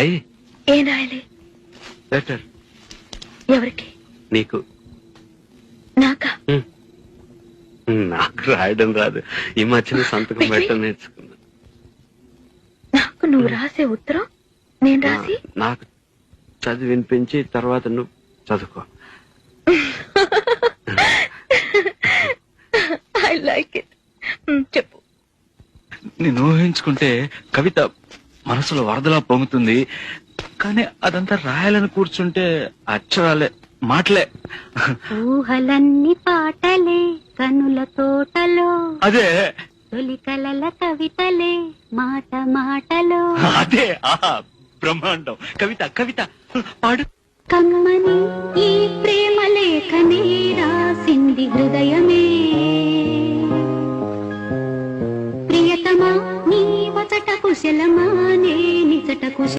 అయ్యి ఏం రాయాలి? లెటర్ ఎవరికి? నీకు. నాకా? నాకు రాయడం రాదు. ఈ మధ్యన సంతకం పెట్టడం నేర్చుకున్నా. నాకు నువ్వు రాసే ఉత్తరం నేను రాసి నాకు చదివి వినిపించి తర్వాత నువ్వు చదువుకో. I like it. చెప్పు. నేను ఊహించుకుంటే కవిత మనసులో వరదలా పొంగుతుంది, కానీ అదంతా రాయాలని కూర్చుంటే అక్షరాలే మాటలే. ఊహలన్నీ పాటలే కనుల తోటలో, అదే తొలి కలల కవితలే మాట మాటలో. అదే బ్రహ్మాండం. కవిత కవిత పాడు. కమ్మని ఈ ప్రేమ లేఖనే రాసింది హృదయమే, ప్రియతమా నీ వచట కుశలమా నే నిజట కుశ